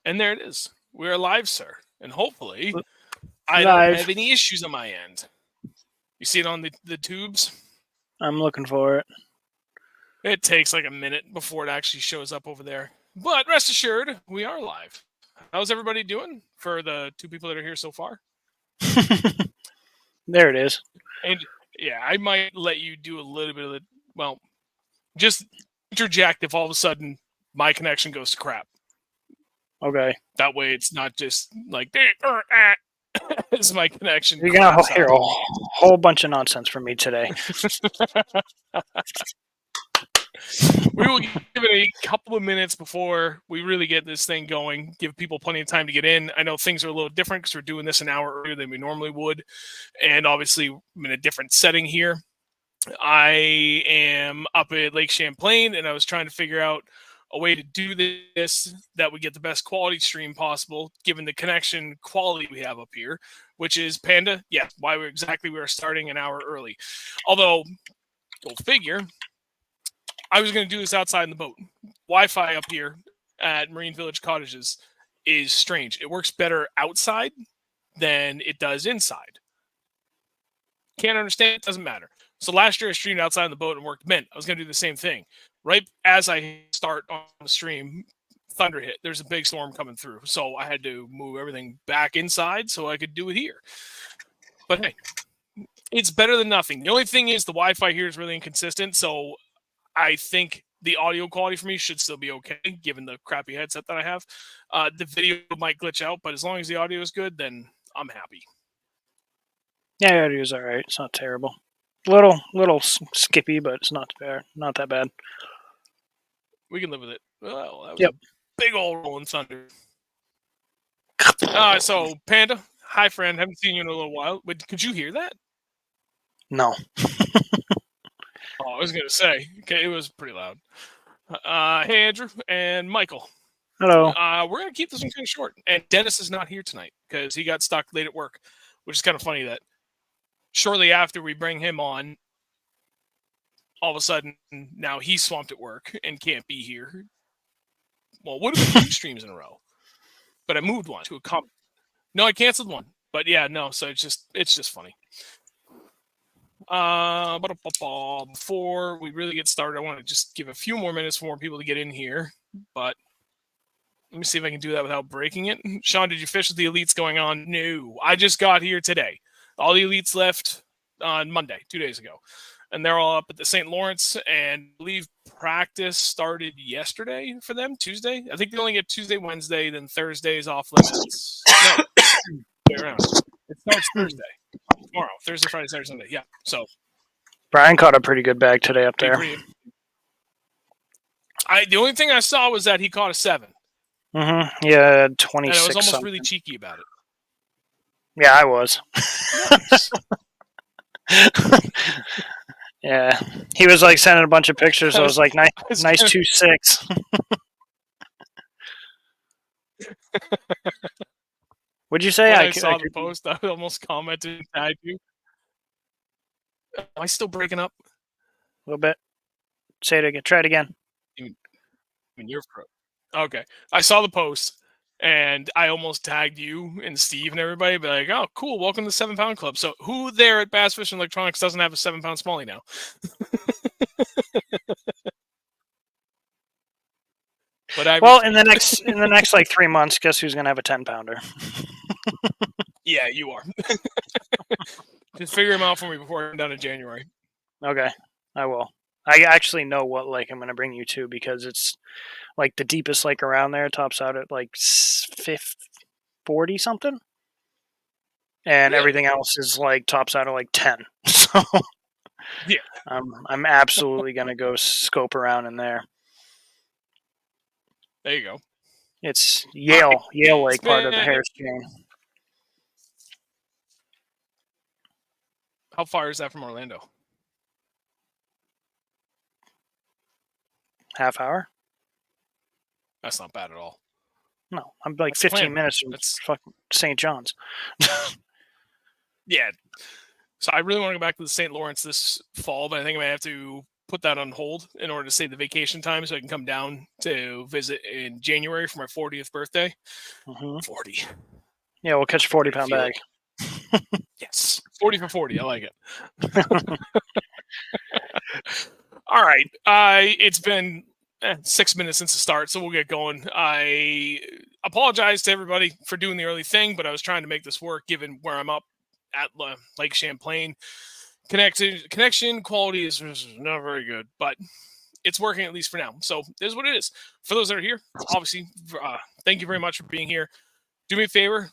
And there it is. We are live, sir. And hopefully, I don't have any issues on my end. You see it on the tubes? I'm looking for it. It takes like a minute before it actually shows up over there. But rest assured, we are live. How's everybody doing for the 2 people that are here so far? There it is. And yeah, I might let you do a little bit of the, well, just interject if all of a sudden my connection goes to crap. Okay. That way it's not just like, it's my connection. You're going to hear a whole bunch of nonsense from me today. We will give it a couple of minutes before we really get this thing going, give people plenty of time to get in. I know things are a little different because we're doing this an hour earlier than we normally would. And obviously, I'm in a different setting here. I am up at Lake Champlain, and I was trying to figure out a way to do this that would get the best quality stream possible, given the connection quality we have up here, which is Panda. Yeah, why we are starting an hour early. Although, go figure, I was going to do this outside in the boat. Wi-Fi up here at Marine Village Cottages is strange. It works better outside than it does inside. Can't understand it, doesn't matter. So last year I streamed outside in the boat and worked mint. I was going to do the same thing. Right as I start on the stream, thunder hit. There's a big storm coming through. So I had to move everything back inside so I could do it here. But hey, it's better than nothing. The only thing is the Wi-Fi here is really inconsistent. So I think the audio quality for me should still be okay, given the crappy headset that I have. The video might glitch out, but as long as the audio is good, then I'm happy. Yeah, the audio is all right. It's not terrible. Little skippy, but it's not that bad. We can live with it. Well, that was a big old rolling thunder. So, Panda, hi, friend. Haven't seen you in a little while. But could you hear that? No. I was going to say. Okay, it was pretty loud. Hey, Andrew and Michael. Hello. We're going to keep this one kind of short. And Dennis is not here tonight because he got stuck late at work, which is kind of funny that shortly after we bring him on, all of a sudden, now he's swamped at work and can't be here. Well, it would have been 2 streams in a row. But I moved one to a comment. No, I canceled one. But yeah, no, so it's just funny. Before we really get started, I want to just give a few more minutes for more people to get in here. But let me see if I can do that without breaking it. Sean, did you fish with the elites going on? No, I just got here today. All the elites left on Monday, 2 days ago. And they're all up at the St. Lawrence, and I believe practice started yesterday for them, Tuesday. I think they only get Tuesday, Wednesday, then Thursday is off limits. No, way around. It starts Thursday. Tomorrow, Thursday, Friday, Saturday, Sunday. Yeah, so. Brian caught a pretty good bag today up there. The only thing I saw was that he caught a 7. Mm-hmm. Yeah, 26. And I was almost really cheeky about it. Yeah, I was. Nice. Yeah, he was like sending a bunch of pictures. I was like, nice 2.6. What'd you say? I saw the post. I almost commented and tagged you. Am I still breaking up? A little bit. Say it again. Try it again. You're pro. Okay. I saw the post, and I almost tagged you and Steve and everybody, but like, oh, cool, welcome to the 7 Pound Club. So who there at Bass Fishing Electronics doesn't have a 7 pound smallie now? But in the next like 3 months, guess who's gonna have a 10 pounder? Yeah, you are. Just figure him out for me before I'm done in January. Okay, I will. I actually know what lake I'm gonna bring you to because it's like the deepest lake around there tops out at like 40 something, and everything else is like tops out at like 10. So yeah, I'm absolutely gonna go scope around in there. There you go. It's Yale Lake, part of the Harris chain. How far is that from Orlando? Half hour. That's not bad at all. No, I'm like 15 minutes from fucking St. John's. Yeah. So I really want to go back to the St. Lawrence this fall, but I think I may have to put that on hold in order to save the vacation time so I can come down to visit in January for my 40th birthday. 40. Yeah, we'll catch a 40-pound bag. Yes. 40 for 40. I like it. All right. It's been 6 minutes since the start, so we'll get going. I apologize to everybody for doing the early thing, but I was trying to make this work given where I'm up at Lake Champlain. Connection quality is not very good, but it's working at least for now. So this is what it is. For those that are here, obviously, thank you very much for being here. Do me a favor,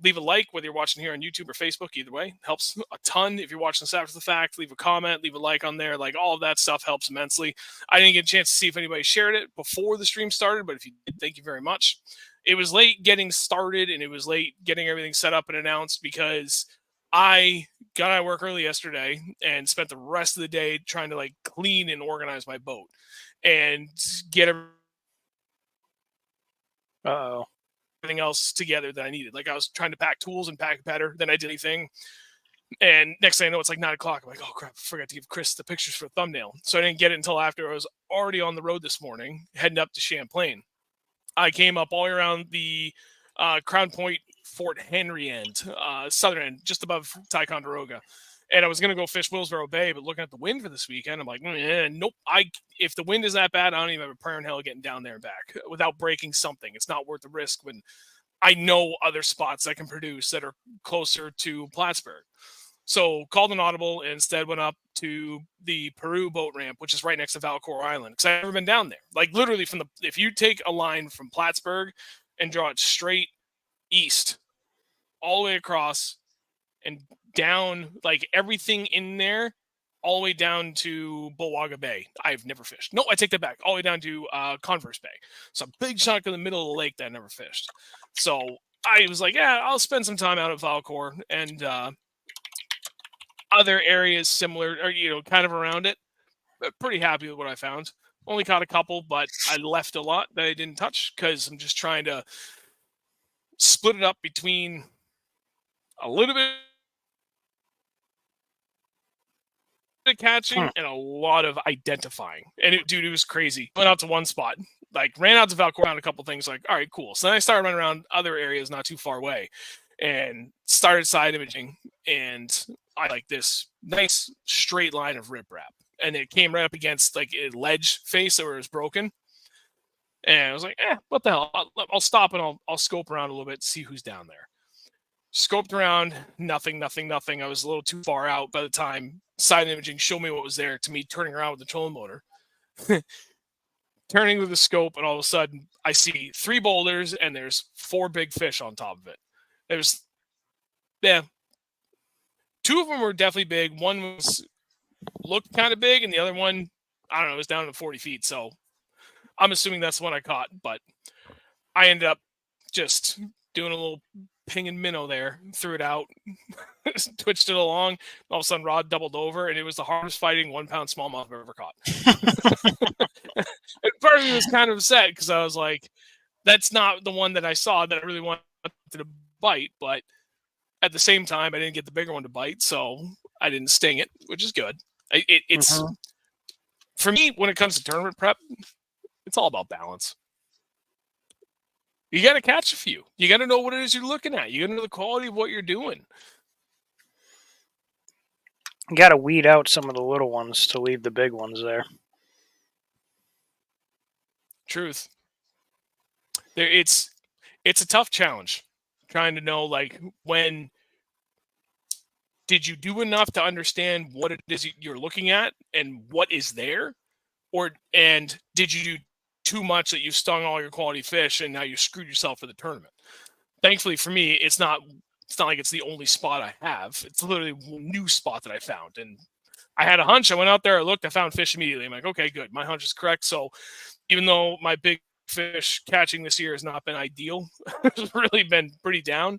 leave a like, whether you're watching here on YouTube or Facebook. Either way, helps a ton. If you're watching this after the fact, leave a comment, leave a like on there. Like, all of that stuff helps immensely. I didn't get a chance to see if anybody shared it before the stream started, but if you did, thank you very much. It was late getting started, and it was late getting everything set up and announced because I got out of work early yesterday and spent the rest of the day trying to like clean and organize my boat and get everything else together that I needed. Like, I was trying to pack tools and pack better than I did anything. And next thing I know, it's like 9 o'clock. I'm like, oh crap, I forgot to give Chris the pictures for a thumbnail. So I didn't get it until after I was already on the road this morning, heading up to Champlain. I came up all the way around the Crown Point, Fort Henry end, southern end, just above Ticonderoga. And I was going to go fish Willsboro Bay, but looking at the wind for this weekend, I'm like, nope. If the wind is that bad, I don't even have a prayer in hell getting down there and back without breaking something. It's not worth the risk when I know other spots I can produce that are closer to Plattsburgh. So called an audible and instead went up to the Peru boat ramp, which is right next to Valcour Island, because I've never been down there. Like, literally if you take a line from Plattsburgh and draw it straight east, all the way across and down, like everything in there, all the way down to Bulwaga Bay. I've never fished. No, I take that back. All the way down to Converse Bay. So a big chunk in the middle of the lake that I never fished. So I was like, yeah, I'll spend some time out at Valcour and other areas similar, or kind of around it. But pretty happy with what I found. Only caught a couple, but I left a lot that I didn't touch because I'm just trying to split it up between a little bit of catching and a lot of identifying. And it was crazy. Went out to one spot, like ran out to Valcour on a couple things, like, all right, cool. So then I started running around other areas not too far away and started side imaging, and I like this nice straight line of riprap, and it came right up against like a ledge face that was broken. And I was like, what the hell? I'll stop and I'll scope around a little bit to see who's down there. Scoped around, nothing. I was a little too far out by the time side imaging showed me what was there to me turning around with the trolling motor. Turning with the scope, and all of a sudden I see 3 boulders and there's 4 big fish on top of it. There's 2 of them were definitely big. One looked kind of big, and the other one, I don't know, it was down to 40 feet. So I'm assuming that's the one I caught, but I ended up just doing a little ping and minnow there, threw it out, twitched it along. All of a sudden, rod doubled over, and it was the hardest fighting 1-pound smallmouth I've ever caught. And part of me was kind of upset because I was like, that's not the one that I saw that I really wanted to bite, but at the same time, I didn't get the bigger one to bite, so I didn't sting it, which is good. It's for me, when it comes to tournament prep, it's all about balance. You got to catch a few. You got to know what it is you're looking at. You got to know the quality of what you're doing. You got to weed out some of the little ones to leave the big ones there. Truth. It's a tough challenge trying to know, like, when did you do enough to understand what it is you're looking at and what is there, and did you do too much that you stung all your quality fish and now you screwed yourself for the tournament? Thankfully for me, it's not like it's the only spot I have. It's literally a new spot that I found, and I had a hunch. I went out there, I looked, I found fish immediately. I'm like, okay, good. My hunch is correct. So even though my big fish catching this year has not been ideal, it's really been pretty down.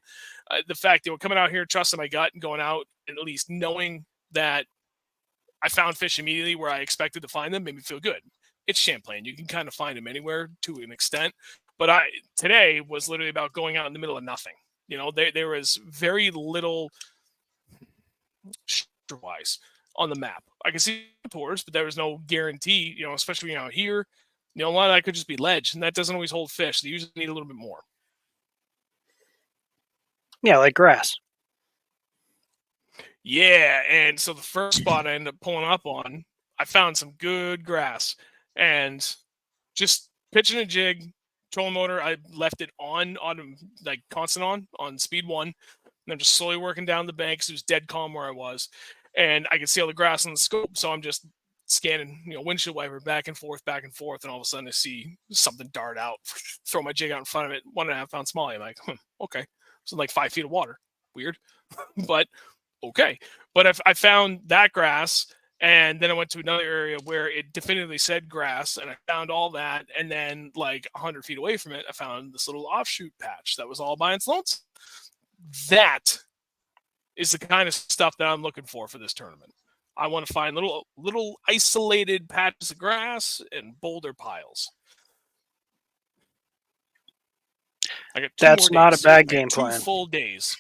The fact that we're coming out here, trusting my gut and going out and at least knowing that I found fish immediately where I expected to find them made me feel good. It's Champlain. You can kind of find them anywhere to an extent. But today was literally about going out in the middle of nothing. There was very little wise. on the map. I can see contours, but there was no guarantee, especially out here. A lot of that could just be ledge, and that doesn't always hold fish. They usually need a little bit more. Yeah, like grass. Yeah, and so the first spot I ended up pulling up on, I found some good grass, and just pitching a jig, trolling motor. I left it on like constant on speed 1, and I'm just slowly working down the banks. It was dead calm where I was, and I could see all the grass on the scope. So I'm just scanning, windshield wiper back and forth, and all of a sudden I see something dart out, throw my jig out in front of it, 1.5 pound smallie. I'm like, okay, so like 5 feet of water, weird, but okay. But I found that grass, and then I went to another area where it definitively said grass, and I found all that. And then, like 100 feet away from it, I found this little offshoot patch that was all by its lonesome. That is the kind of stuff that I'm looking for this tournament. I want to find little isolated patches of grass and boulder piles. I got That's not a bad game plan. 2 full days.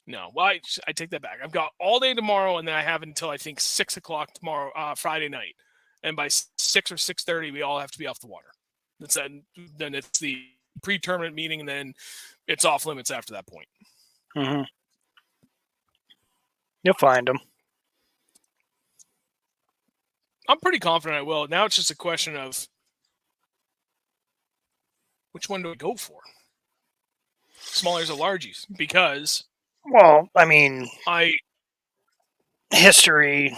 No, well, I take that back. I've got all day tomorrow, and then I have until I think 6 o'clock tomorrow, Friday night, and by 6 or 6:30, we all have to be off the water. Then it's the pre-tournament meeting, and then it's off limits after that point. Mm-hmm. You'll find them. I'm pretty confident I will. Now it's just a question of which one do I go for? Smallers or largies? Because well, I mean, history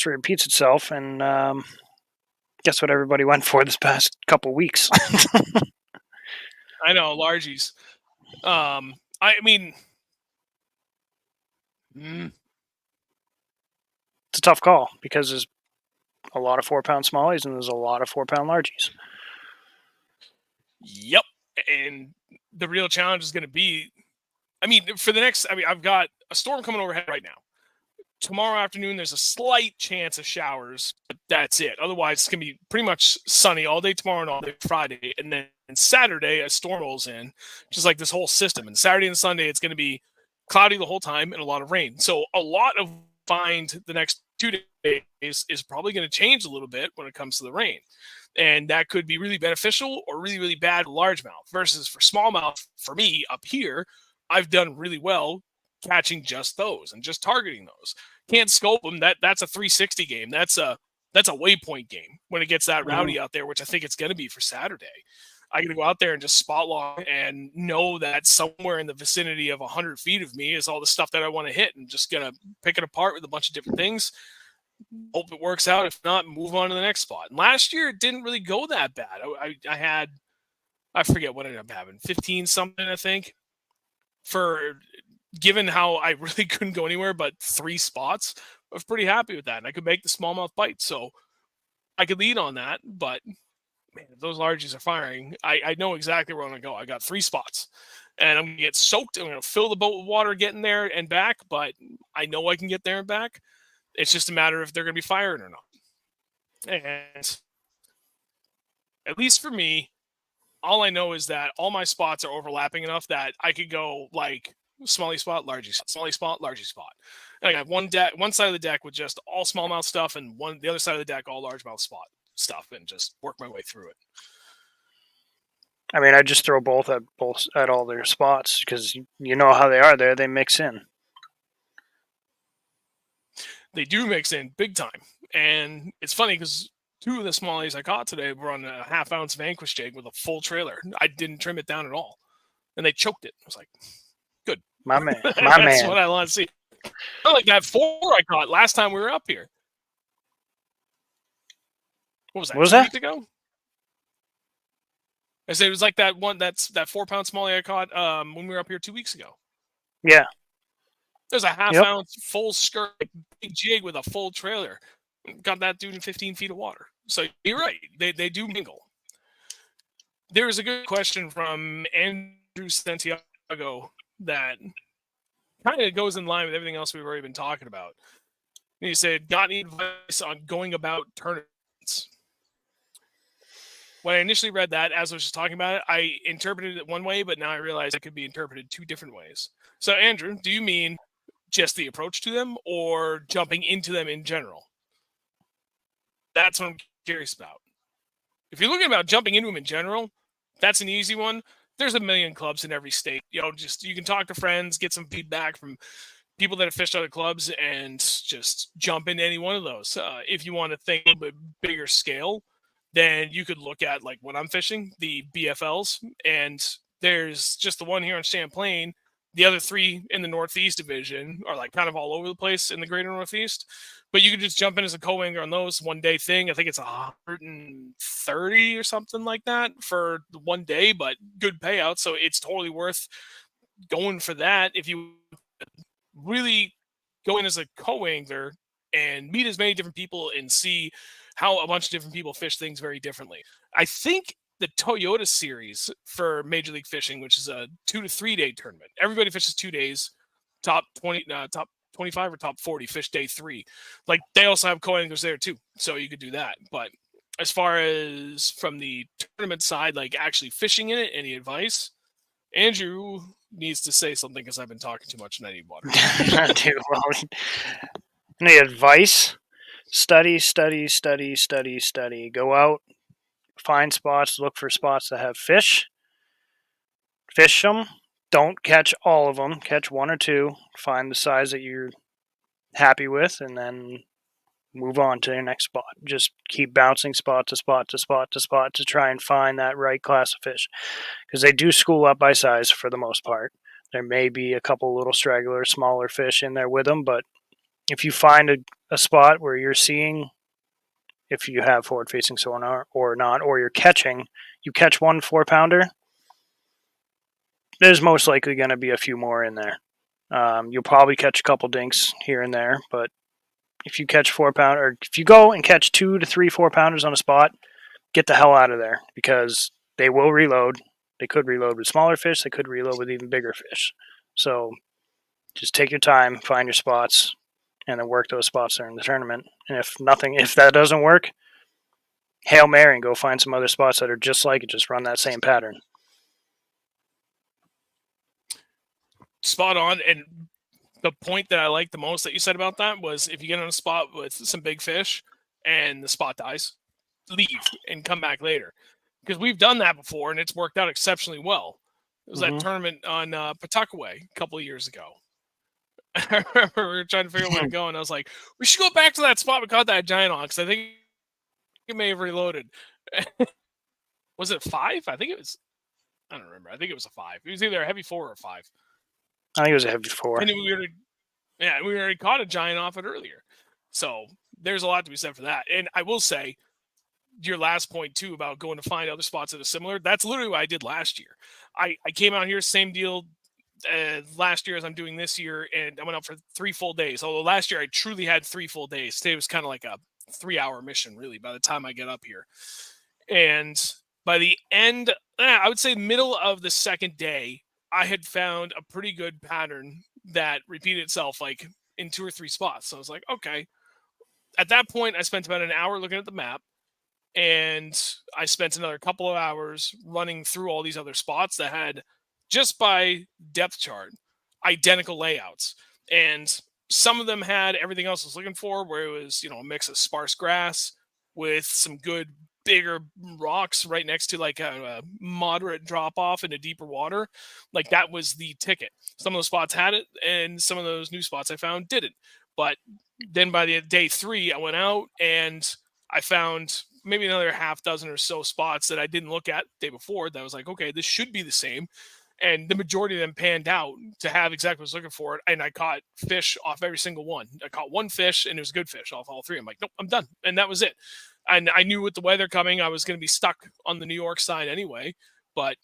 repeats itself, and guess what everybody went for this past couple weeks. I know, largies. I mean, it's a tough call because there's a lot of 4-pound smallies and there's a lot of 4-pound largies. Yep. And the real challenge is going to be, I've got a storm coming overhead right now. Tomorrow afternoon, there's a slight chance of showers, but that's it. Otherwise, it's going to be pretty much sunny all day tomorrow and all day Friday. And then Saturday, a storm rolls in, just like this whole system. And Saturday and Sunday, it's going to be cloudy the whole time and a lot of rain. So a lot of find the next 2 days is probably going to change a little bit when it comes to the rain. And that could be really beneficial or really, really bad for largemouth versus for smallmouth. For me up here, I've done really well catching just those and just targeting those. Can't scope them. That's a 360 game. That's a waypoint game when it gets that rowdy out there, which I think it's going to be for Saturday. I got to go out there and just spot log and know that somewhere in the vicinity of 100 feet of me is all the stuff that I want to hit, and just going to pick it apart with a bunch of different things. Hope it works out. If not, move on to the next spot. And last year, it didn't really go that bad. I forget what ended up having, 15 something, I think. Given how I really couldn't go anywhere but 3 spots, I was pretty happy with that. And I could make the smallmouth bite. So I could lead on that. But man, if those largies are firing, I know exactly where I'm going to go. I got 3 spots. And I'm going to get soaked. I'm going to fill the boat with water getting there and back. But I know I can get there and back. It's just a matter if they're going to be firing or not. And at least for me, all I know is that all my spots are overlapping enough that I could go like smallie spot, largie spot, smallie spot, largie spot. And I have one side of the deck with just all smallmouth stuff, and the other side of the deck all largemouth spot stuff, and just work my way through it. I mean, I just throw both at all their spots because you know how they are there. They mix in. They do mix in big time. And it's funny because 2 of the smallies I caught today were on a 1/2 ounce Vanquish jig with a full trailer. I didn't trim it down at all. And they choked it. I was like, good. My man. That's what I want to see. I like that 4 I caught last time we were up here. What was that? What was 2 that? weeks ago? I said it was like that 4-pound smallie I caught when we were up here 2 weeks ago. Yeah. There's a 1/2 ounce full skirt big jig with a full trailer. Got that dude in 15 feet of water. So you're right. They do mingle. There's a good question from Andrew Santiago that kind of goes in line with everything else we've already been talking about. And he said, got any advice on going about tournaments? When I initially read that, as I was just talking about it, I interpreted it one way, but now I realize it could be interpreted 2 different ways. So, Andrew, do you mean just the approach to them or jumping into them in general? That's what I'm curious about. If you're looking about jumping into them in general, that's an easy one. There's a million clubs in every state. Just you can talk to friends, get some feedback from people that have fished other clubs, and just jump into any one of those. If you want to think a little bit bigger scale, then you could look at like what I'm fishing, the BFLs, and there's just the one here in Champlain. The other three in the Northeast division are like kind of all over the place in the greater Northeast. But you could just jump in as a co-angler on those 1 day thing. I think it's 130 or something like that for the 1 day, but good payout. So it's totally worth going for that if you really go in as a co-angler and meet as many different people and see how a bunch of different people fish things very differently. I think the Toyota series for Major League Fishing, which is a 2 to 3 day tournament, everybody fishes 2 days, top 20, top 25 or top 40 fish day 3. Like they also have co-anglers there too, so you could do that. But as far as from the tournament side, like actually fishing in it, any advice? Andrew needs to say something because I've been talking too much and I need water. Dude, well, any advice? Study, study, study, study, study. Go out, find spots, look for spots that have fish. Fish them. Don't catch all of them. Catch one or two. Find the size that you're happy with, and then move on to your next spot. Just keep bouncing spot to spot to spot to spot to try and find that right class of fish. Because they do school up by size for the most part. There may be a couple little straggler, smaller fish in there with them, but if you find a spot where you're seeing, if you have forward-facing sonar or not, or you're catching, you catch 1 4-pounder, there's most likely going to be a few more in there. You'll probably catch a couple dinks here and there, but if you catch 4-pounder, or if you go and catch 2 to 3 4-pounders on a spot, get the hell out of there because they will reload. They could reload with smaller fish. They could reload with even bigger fish. So just take your time, find your spots, and then work those spots during the tournament. And if that doesn't work, Hail Mary and go find some other spots that are just like it. Just run that same pattern. Spot on. And the point that I like the most that you said about that was if you get on a spot with some big fish and the spot dies, leave and come back later. Because we've done that before and it's worked out exceptionally well. It was that tournament on Pawtuckaway a couple of years ago. I remember we were trying to figure out where to go, and I was like, we should go back to that spot we caught that giant on, because I think it may have reloaded. Was it 5? I think it was. I don't remember. I think it was a 5. It was either a heavy 4 or 5. I think it was a heavy 4. And we already caught a giant off it earlier. So there's a lot to be said for that. And I will say, your last point too about going to find other spots that are similar, that's literally what I did last year. I came out here, same deal last year as I'm doing this year, and I went out for 3 full days. Although last year I truly had 3 full days. Today was kind of like a 3-hour mission, really, by the time I get up here. And by the end, I would say middle of the second day, I had found a pretty good pattern that repeated itself like in 2 or 3 spots. So I was like, okay. At that point, I spent about an hour looking at the map, and I spent another couple of hours running through all these other spots that had, just by depth chart, identical layouts. And some of them had everything else I was looking for, where it was, a mix of sparse grass with some good bigger rocks right next to like a moderate drop off into deeper water. Like that was the ticket. Some of those spots had it, and some of those new spots I found didn't. But then by the day 3, I went out and I found maybe another half dozen or so spots that I didn't look at the day before that I was like, okay, this should be the same. And the majority of them panned out to have exactly what I was looking for. And I caught fish off every single one. I caught 1 fish, and it was a good fish off all 3. I'm like, nope, I'm done. And that was it. And I knew with the weather coming, I was going to be stuck on the New York side anyway. But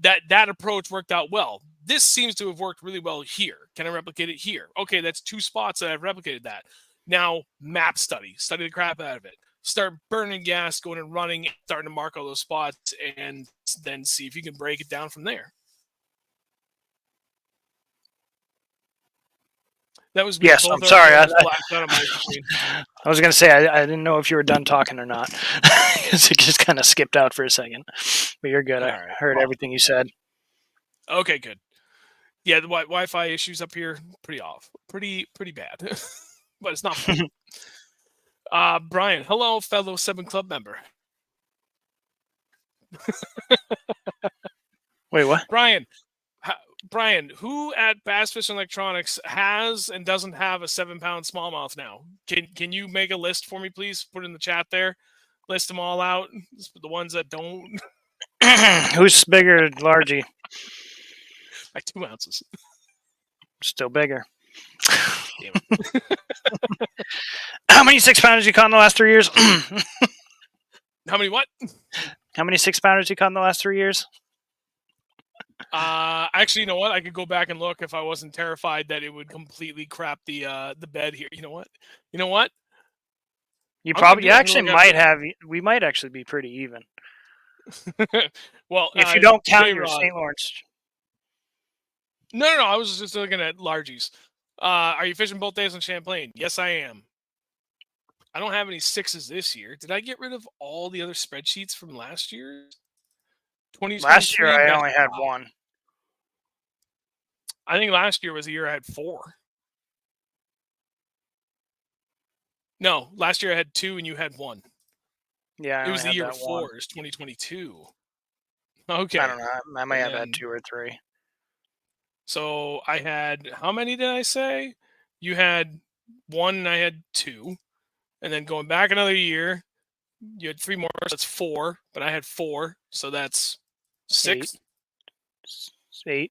that approach worked out well. This seems to have worked really well here. Can I replicate it here? Okay, that's 2 spots that I've replicated that. Now, map study the crap out of it. Start burning gas, going and running, starting to mark all those spots, and then see if you can break it down from there. That was yes. I'm sorry. I was going to say I didn't know if you were done talking or not, because it just kind of skipped out for a second. But you're good. I heard everything you said. Okay, good. Yeah, the Wi-Fi issues up here pretty bad, but it's not fun. Brian, hello, fellow 7 Club member. Wait, what? Brian, who at Bass Fishing Electronics has and doesn't have a 7-pound smallmouth now? Can you make a list for me, please? Put it in the chat there. List them all out. The ones that don't. Who's bigger, largy? By 2 ounces. Still bigger. Damn it. How many 6-pounders you caught in the last 3 years? How many what? How many 6-pounders you caught in the last 3 years? Actually, you know what? I could go back and look if I wasn't terrified that it would completely crap the bed here. You know what? You probably actually might have. We might actually be pretty even. Well, if you don't count your St. Lawrence. No. I was just looking at largies. Are you fishing both days on Champlain? Yes, I am. I don't have any 6s this year. Did I get rid of all the other spreadsheets from last year? Last year I only had 1. I think last year was the year I had 4. No, last year I had 2 and you had 1. Yeah, it was the year before. It was 2022. Okay. I don't know. I might have had 2 or 3. So I had, how many did I say? You had 1 and I had 2. And then going back another year, you had 3 more. So that's 4. But I had 4. So that's 6.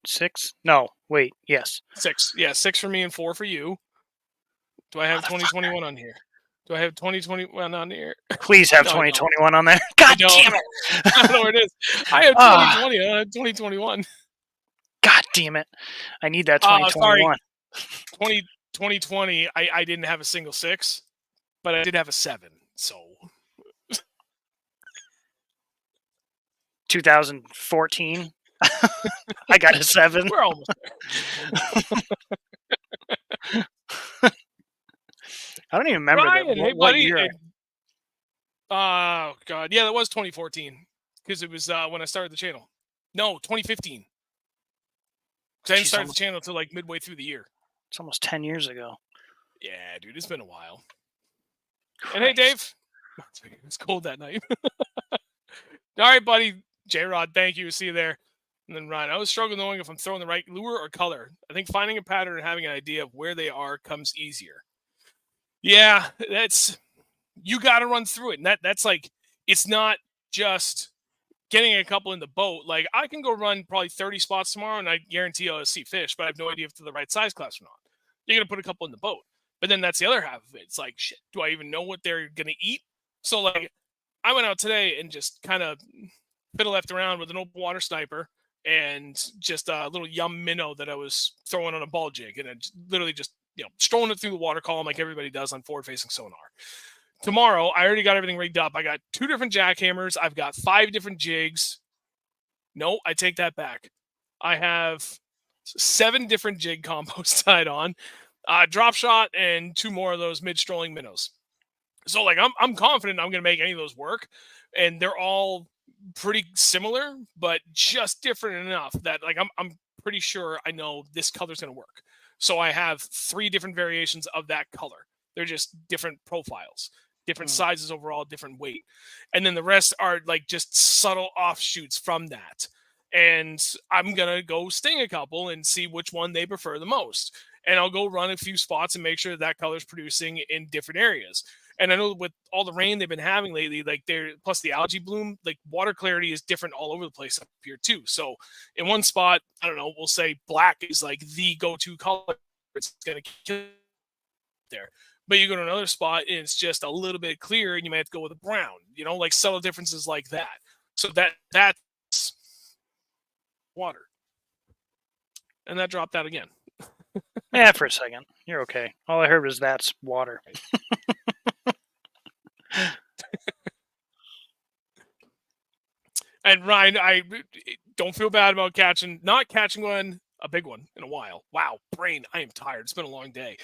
6? No, wait. Yes. 6. Yeah, 6 for me and 4 for you. Do I have 2021 on here? Do I have 2021 on here? Please have 2021 on there. God damn it. I don't know where it is. I have 2020. I don't have 2021. God damn it. I need that 2021. Sorry. 2020, I didn't have a single 6, but I did have a 7. So 2014. I got a 7. We're almost there. I don't even remember what year. Oh, God. Yeah, that was 2014. Because it was when I started the channel. No, 2015. Because I didn't start the channel until like midway through the year. It's almost 10 years ago. Yeah, dude. It's been a while. Christ. And hey, Dave. It was cold that night. All right, buddy. J-Rod, thank you. See you there. And then Ryan, I was struggling knowing if I'm throwing the right lure or color. I think finding a pattern and having an idea of where they are comes easier. Yeah, you got to run through it. And that's like, it's not just getting a couple in the boat. Like, I can go run probably 30 spots tomorrow and I guarantee I'll see fish, but I have no idea if they're the right size class or not. You're going to put a couple in the boat. But then that's the other half of it. It's like, shit, do I even know what they're going to eat? So, like, I went out today and just kind of fiddle-left around with an open water sniper and just a little yum minnow that I was throwing on a ball jig. And I literally just, strolling it through the water column like everybody does on forward-facing sonar. Tomorrow, I already got everything rigged up. I got 2 different jackhammers. I've got 5 different jigs. No, I take that back. I have 7 different jig combos tied on, drop shot, and 2 more of those mid-strolling minnows. So, like, I'm confident I'm going to make any of those work, and they're all pretty similar, but just different enough that, like, I'm pretty sure I know this color's going to work. So I have 3 different variations of that color. They're just different profiles, different sizes overall, different weight. And then the rest are like just subtle offshoots from that. And I'm going to go sting a couple and see which one they prefer the most. And I'll go run a few spots and make sure that color's producing in different areas. And I know with all the rain they've been having lately, like plus the algae bloom, like water clarity is different all over the place up here too. So in one spot, I don't know, we'll say black is like the go-to color. It's going to kill there. But you go to another spot and it's just a little bit clearer and you may have to go with a brown, like subtle differences like that. So that's water. And that dropped out again. Yeah, for a second. You're okay. All I heard was that's water. And Ryan, I don't feel bad about not catching one, a big one in a while. Wow, brain, I am tired. It's been a long day.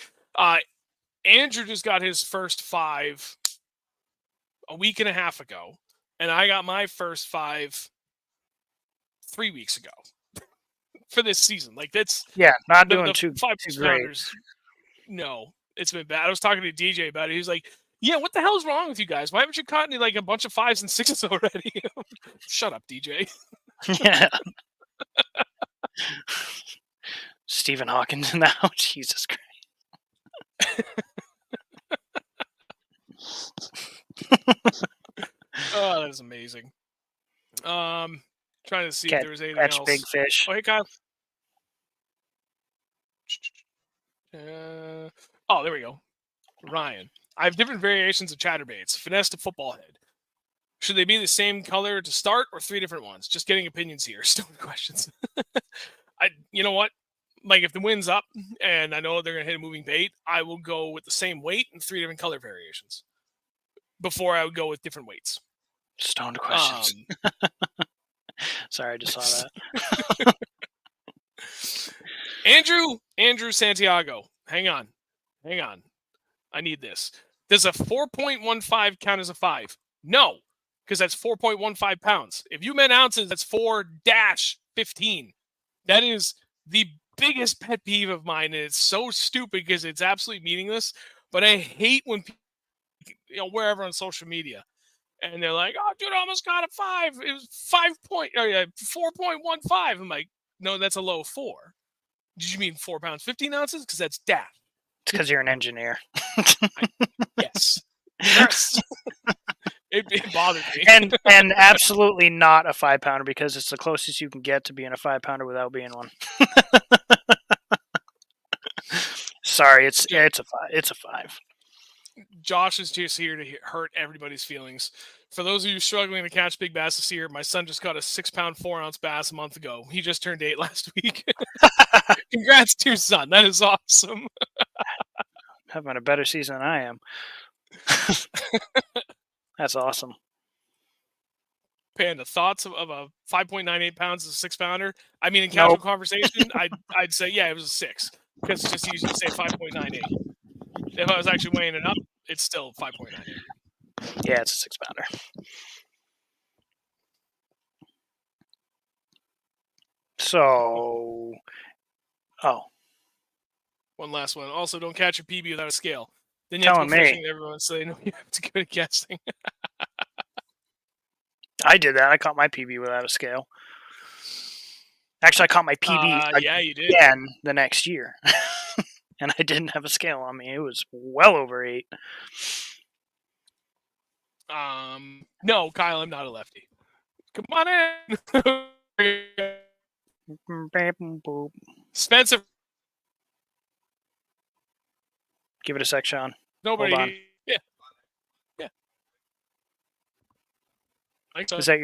Andrew just got his first 5 a week and a half ago, and I got my first 5 3 weeks ago. for this season. Like that's not the doing too 5 great. pounders. No, it's been bad. I was talking to DJ about it. He's like, "Yeah, what the hell is wrong with you guys? Why haven't you caught any like a bunch of 5s and 6s already?" Shut up, DJ. Yeah. Stephen Hawkins now. Jesus Christ. Oh, that is amazing. Trying to see if there was anything catch else. big fish. Oh, hey, Kyle. Oh, there we go. Ryan. I have different variations of chatterbaits. Finesse to football head. Should they be the same color to start or 3 different ones? Just getting opinions here. Stupid questions. You know what? Like if the wind's up and I know they're gonna hit a moving bait, I will go with the same weight and 3 different color variations. Before I would go with different weights. Stoned questions. Sorry, I just saw that. Andrew Santiago. Hang on. I need this. Does a 4.15 count as a 5? No, because that's 4.15 pounds. If you meant ounces, that's 4-15. That is the biggest pet peeve of mine, and it's so stupid because it's absolutely meaningless. But I hate when people, wherever on social media, and they're like, "Oh, dude, I almost got a 5. It was 4.15." I'm like, no, that's a low 4. Did you mean 4 pounds, 15 ounces? Because that's daft. It's because you're an engineer. Yes. It bothered me. and absolutely not a 5-pounder because it's the closest you can get to being a 5-pounder without being one. Sorry, it's a 5. It's a 5. Josh is just here to hurt everybody's feelings. For those of you struggling to catch big bass this year, my son just caught a 6-pound, 4-ounce bass a month ago. He just turned 8 last week. Congrats to your son. That is awesome. Having a better season than I am. That's awesome. Panda, thoughts of a 5.98 pounds as a 6-pounder? I mean, in casual conversation, I'd say, yeah, it was a 6. Because it's just easy to say 5.98. If I was actually weighing it up, it's still 5.98. Yeah, it's a 6-pounder. So, one last one. Also, don't catch a PB without a scale. Then you have to go fishing with everyone, so they know you have to go to guessing. I did that. I caught my PB without a scale. Actually, I caught my PB you did. again the next year. And I didn't have a scale on me. It was well over 8. No, Kyle, I'm not a lefty. Come on in. Spencer. Give it a sec, Sean. Nobody. Hold on. Yeah. Is that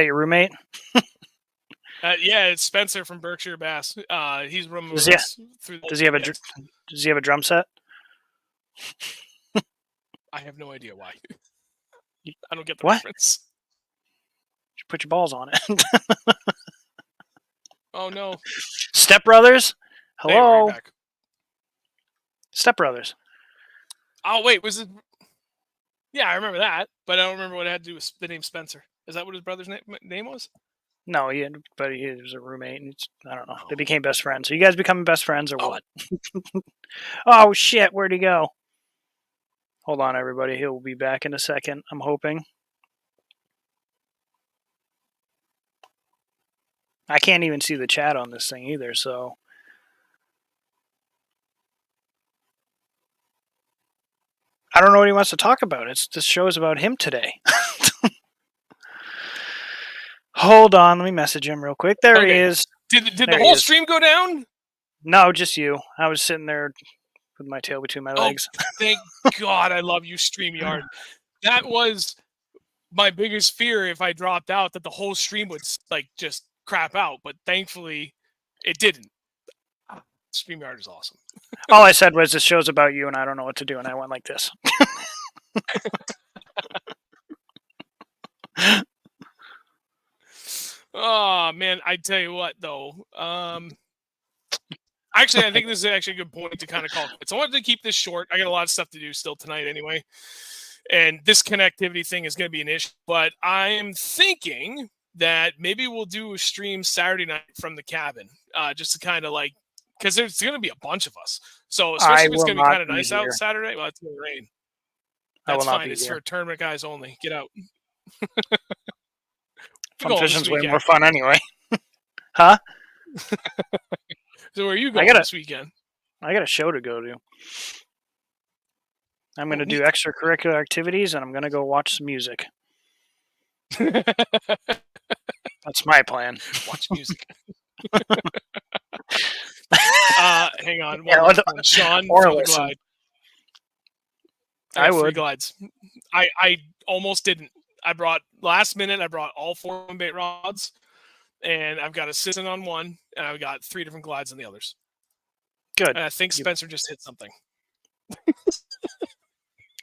your roommate? Yeah, it's Spencer from Berkshire Bass. He's rooming with us. Does he have a drum set? I have no idea why. I don't get the What? reference. You put your balls on it. Oh no. Step Brothers? Hello. Hey, back. Step Brothers. Oh wait, was it? Yeah, I remember that, but I don't remember what it had to do with the name Spencer. Is that what his brother's name was? No, but he was a roommate, and I don't know. They became best friends. So you guys becoming best friends or what? Oh shit! Where'd he go? Hold on, everybody. He'll be back in a second. I'm hoping. I can't even see the chat on this thing either, so. I don't know what he wants to talk about. This show is about him today. Hold on, let me message him real quick. There he is. Did the whole stream go down? No, just you. I was sitting there with my tail between my legs. Thank God, I love you, StreamYard. That was my biggest fear if I dropped out, that the whole stream would just crap out. But thankfully, it didn't. StreamYard is awesome. All I said was, this show's about you, and I don't know what to do, and I went like this. Oh man, I tell you what though. Actually, I think this is actually a good point to kind of call it. So I wanted to keep this short. I got a lot of stuff to do still tonight anyway, and this connectivity thing is going to be an issue. But I'm thinking that maybe we'll do a stream Saturday night from the cabin, just to kind of like, because there's going to be a bunch of us. So especially if it's going to be kind of nice out Saturday, well, it's going to rain. That's fine. It's for tournament guys only. Get out. Fun fishing's way more fun anyway. Huh? So where are you going this weekend? I got a show to go to. I'm going to do extracurricular activities, and I'm going to go watch some music. That's my plan. Watch music. Hang on. Sean, or listen. I would. 3 glides. I almost didn't. I brought all 4 bait rods, and I've got a Sisson on one, and I've got 3 different glides on the others. Good. And I think Spencer just hit something.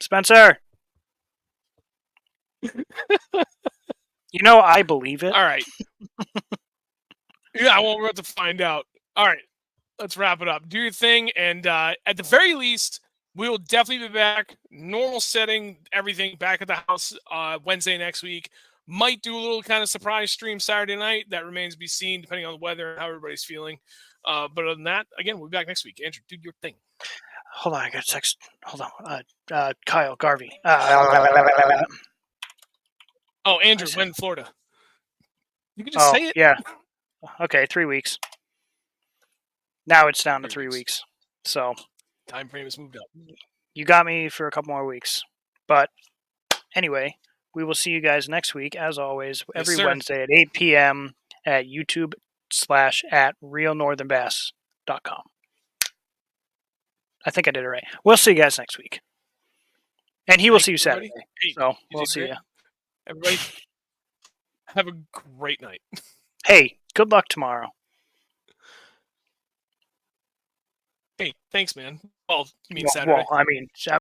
Spencer! I believe it. All right. Yeah, well, we're about to find out. All right. Let's wrap it up. Do your thing, and at the very least, we will definitely be back. Normal setting, everything back at the house Wednesday next week. Might do a little kind of surprise stream Saturday night. That remains to be seen, depending on the weather and how everybody's feeling. But other than that, again, we'll be back next week. Andrew, do your thing. Hold on, I got a text. Hold on. Kyle Garvey. Oh, Andrew, when in Florida? You can just say it. Yeah. Okay, 3 weeks. Now it's down to 3 weeks. So time frame has moved up. You got me for a couple more weeks. But anyway, we will see you guys next week, as always, every Wednesday at 8 p.m. at YouTube/@ReelNorthernBass.com. I think I did it right. We'll see you guys next week. And he will see you Saturday. So we'll see you. Everybody, have a great night. Hey, good luck tomorrow. Hey, thanks, man. Well, you mean Saturday? Well, I mean,